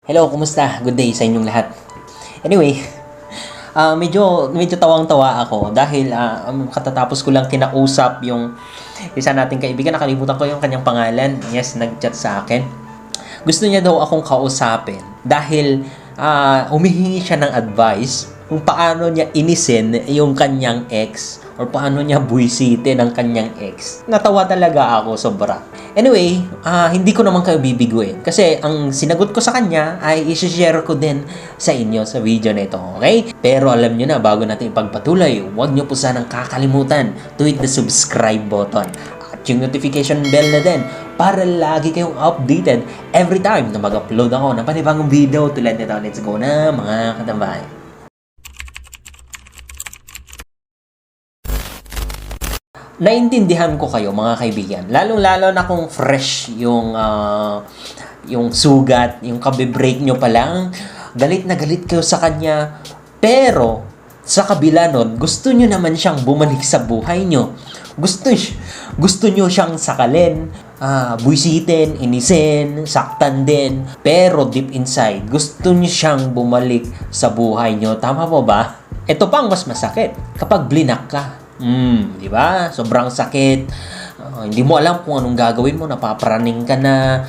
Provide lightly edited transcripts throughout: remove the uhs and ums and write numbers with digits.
Hello, kumusta? Good day sa inyong lahat. Anyway, medyo tawang-tawa ako dahil katatapos ko lang kinausap yung isa nating kaibigan. Nakalimutan ko yung kanyang pangalan. Yes, nag-chat sa akin. Gusto niya daw akong kausapin dahil humihingi siya ng advice kung paano niya inisin yung kanyang ex or paano niya buwisite ng kanyang ex. Natawa talaga ako sobra. Anyway, hindi ko naman kayo bibiguin kasi ang sinagot ko sa kanya ay i-share ko din sa inyo sa video na ito, okay? Pero alam nyo na, bago natin ipagpatuloy, huwag nyo po sanang kakalimutan to hit the subscribe button at yung notification bell na din para lagi kayong updated every time na mag-upload ako ng panibagong video tulad nito. Let's go na mga katambahay. Naintindihan ko kayo mga kaibigan, lalong-lalo na kung fresh yung sugat, yung kabe-break nyo pa lang, galit na galit kayo sa kanya, pero sa kabila nun, gusto nyo naman siyang bumalik sa buhay nyo. Gusto nyo siyang sakalin, buwisitin, inisin, saktan din, pero deep inside, gusto nyo siyang bumalik sa buhay nyo. Tama po ba? Ito pang mas masakit kapag blinak ka. Di ba? Sobrang sakit. Hindi mo alam kung anong gagawin mo. Napapraning ka na,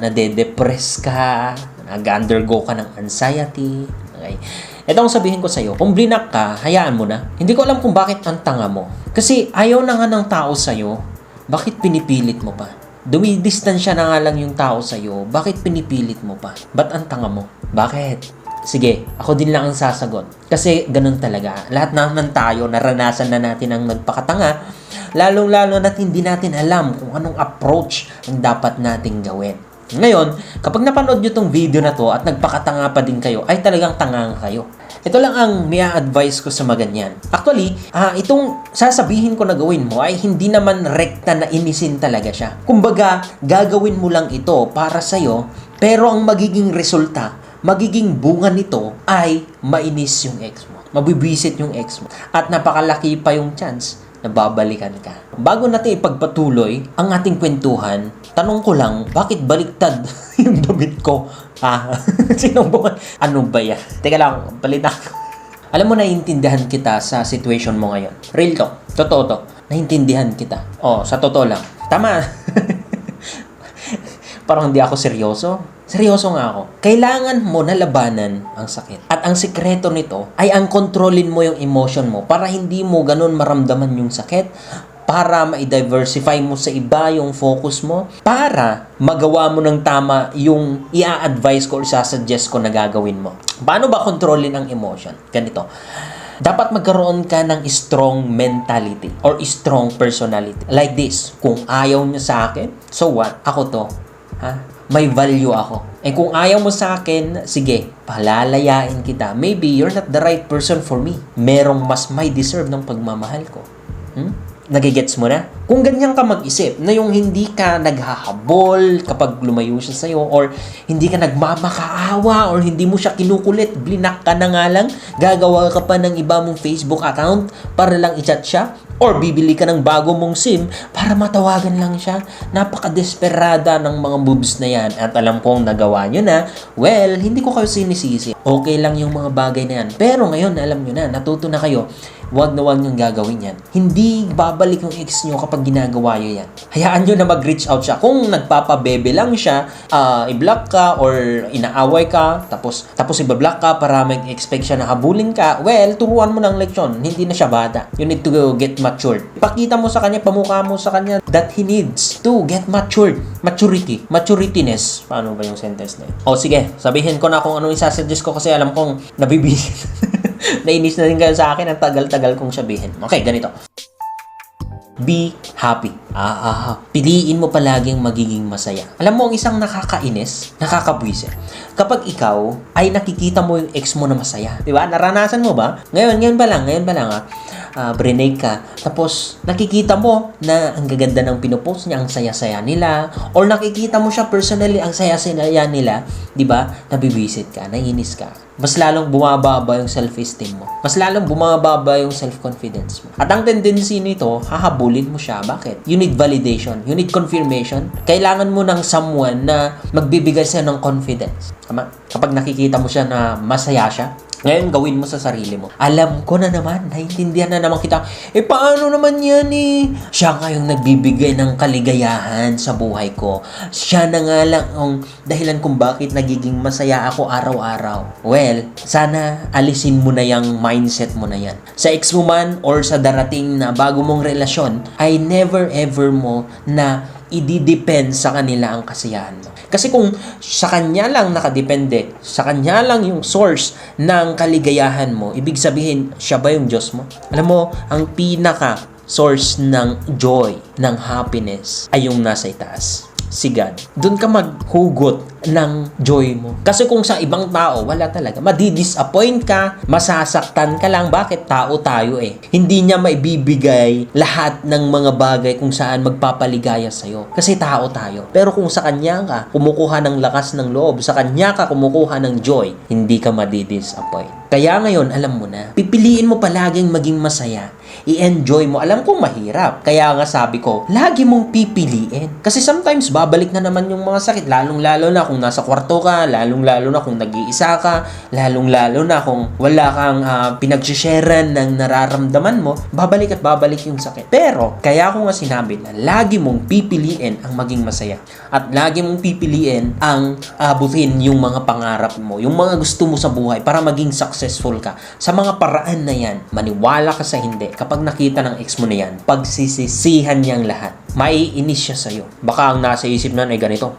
nade-depress ka, nag-undergo ka ng anxiety. Okay. Ito ang sabihin ko sa'yo, kung blinak ka, hayaan mo na. Hindi ko alam kung bakit ang tanga mo. Kasi ayaw na nga ng tao sa'yo, bakit pinipilit mo pa? Dumidistansya na nga lang yung tao sa'yo, bakit pinipilit mo pa? Ba't ang tanga mo? Bakit? Sige, ako din lang ang sasagot. Kasi ganun talaga. Lahat naman tayo, naranasan na natin ang nagpakatanga. Lalong-lalo na't hindi natin alam kung anong approach ang dapat nating gawin. Ngayon, kapag napanood nyo tong video na to at nagpakatanga pa din kayo, ay talagang tangang kayo. Ito lang ang may-advise ko sa maganyan. Actually, itong sasabihin ko na gawin mo ay hindi naman rekta na inisin talaga siya. Kumbaga, gagawin mo lang ito para sa'yo, pero ang magiging resulta, magiging bunga nito ay mainis yung ex mo. Mabibisit yung ex mo. At napakalaki pa yung chance na babalikan ka. Bago natin ipagpatuloy ang ating kwentuhan, tanong ko lang, bakit baliktad yung damit ko? Sinong buwan? Ano ba yan? Teka lang, balita ko. Alam mo, naiintindihan kita sa situation mo ngayon. Real to. Totoo to. Naiintindihan kita. Sa totoo lang. Tama. Parang hindi ako seryoso. Seryoso nga ako. Kailangan mo na labanan ang sakit. At ang sikreto nito ay ang kontrolin mo yung emotion mo para hindi mo ganun maramdaman yung sakit, para ma-diversify mo sa iba yung focus mo, para magawa mo ng tama yung i-advise ko or sasuggest ko na gagawin mo. Paano ba kontrolin ang emotion? Ganito. Dapat magkaroon ka ng strong mentality or strong personality. Like this, kung ayaw niya sa akin, so what? Ako to. May value ako. Kung ayaw mo sa akin, sige, palalayain kita. Maybe you're not the right person for me. Merong mas may deserve ng pagmamahal ko. Nagigets mo na? Kung ganyan ka mag-isip, na yung hindi ka naghahabol kapag lumayo siya sa'yo, or hindi ka nagmamakaawa, or hindi mo siya kinukulit, blinak ka na nga lang, gagawa ka pa ng iba mong Facebook account para lang i-chat siya, or bibili ka ng bago mong SIM para matawagan lang siya. Napaka-desperada ng mga moves na yan. At alam kong nagawa nyo na, well, hindi ko kayo sinisisi. Okay lang yung mga bagay na yan. Pero ngayon, alam nyo na, natuto na kayo, wag na wag niyong gagawin yan. Hindi babalik yung ex nyo kapag ginagawa nyo yan. Hayaan nyo na mag-reach out siya. Kung nagpapabebe lang siya, i-block ka or inaaway ka, tapos i-block ka para mag-expect siya na habulin ka, well, turuan mo ng leksyon. Hindi na siya bata. You need to get matured. Pakita mo sa kanya, pamukha mo sa kanya that he needs to get matured. Maturityness. Paano ba yung sentence na yun? Sige, sabihin ko na kung anong isasuggest ko kasi alam kong nabibisit. Nainis na rin kayo sa akin, ang tagal-tagal kong sabihin. Okay, ganito. Be happy. Piliin mo palaging magiging masaya. Alam mo, ang isang nakakainis, nakakabwisit. Kapag ikaw ay nakikita mo yung ex mo na masaya. Diba? Naranasan mo ba? Ngayon pa lang brinake ka, tapos nakikita mo na ang gaganda ng pinopost niya, ang saya-saya nila, or nakikita mo siya personally, ang saya-saya nila, di ba? Nabibisit ka, naiinis ka. Mas lalong bumababa yung self-esteem mo. Mas lalong bumababa yung self-confidence mo. At ang tendency nito, hahabulin mo siya. Bakit? You need validation. You need confirmation. Kailangan mo ng someone na magbibigay sa'yo ng confidence. Tama? Kapag nakikita mo siya na masaya siya, ngayon, gawin mo sa sarili mo. Alam ko na naman, naiintindihan na naman kita. Paano naman yan Siya nga yung nagbibigay ng kaligayahan sa buhay ko. Siya na nga lang ang dahilan kung bakit nagiging masaya ako araw-araw. Well, sana alisin mo na yung mindset mo na yan. Sa ex mo man or sa darating na bago mong relasyon, ay never ever mo na i-depend sa kanila ang kasiyahan mo. Kasi kung sa kanya lang nakadepende, sa kanya lang yung source ng kaligayahan mo, ibig sabihin, siya ba yung Diyos mo? Alam mo, ang pinaka source ng joy, ng happiness, ay yung nasa itaas. Si God. Doon ka maghugot ng joy mo. Kasi kung sa ibang tao, wala talaga. Madi-disappoint ka, masasaktan ka lang. Bakit? Tao tayo Hindi niya maibibigay lahat ng mga bagay kung saan magpapaligaya sa'yo. Kasi tao tayo. Pero kung sa kanya ka kumukuha ng lakas ng loob, sa kanya ka kumukuha ng joy, hindi ka madi-disappoint. Kaya ngayon, alam mo na, pipiliin mo palaging maging masaya. I-enjoy mo. Alam kong mahirap. Kaya nga sabi ko, lagi mong pipiliin. Kasi sometimes, babalik na naman yung mga sakit. Lalong-lalo na kung nasa kwarto ka, lalong-lalo na kung nag-iisa ka, lalong-lalo na kung wala kang pinagsisharean ng nararamdaman mo, babalik at babalik yung sakit. Pero, kaya ko nga sinabi na lagi mong pipiliin ang maging masaya. At lagi mong pipiliin ang abutin yung mga pangarap mo, yung mga gusto mo sa buhay para maging successful ka. Sa mga paraan na yan, maniwala ka sa hindi. Kapag nakita ng ex mo na yan, pagsisisihan niyang lahat. Maiinis siya sa'yo. Baka ang nasa isip na ay ganito.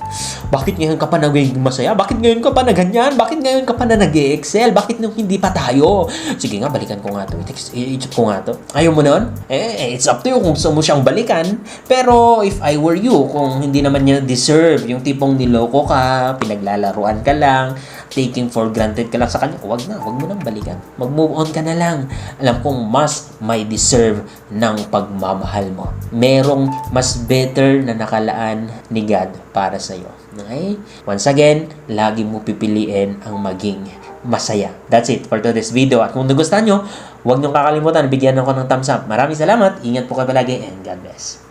Bakit ngayon ka pa naging masaya? Bakit ngayon ka pa na ganyan? Bakit ngayon ka pa na nag-excel? Bakit nung hindi pa tayo? Sige nga, balikan ko nga to. I-chat ko nga to. Ayaw mo nun? It's up to you kung gusto mo siyang balikan. Pero if I were you, kung hindi naman niya deserve, yung tipong niloko ka, pinaglalaruan ka lang, taking for granted ka lang sa kanya, wag mo nang balikan. Mag-move on ka na lang. Alam kong mas may deserve ng pagmamahal mo. Merong mas better na nakalaan ni God para sa'yo. Okay? Once again, lagi mo pipiliin ang maging masaya. That's it for today's video. At kung nagustuhan nyo, huwag nyo kakalimutan, bigyan ako ng thumbs up. Maraming salamat. Ingat po kayo palagi and God bless.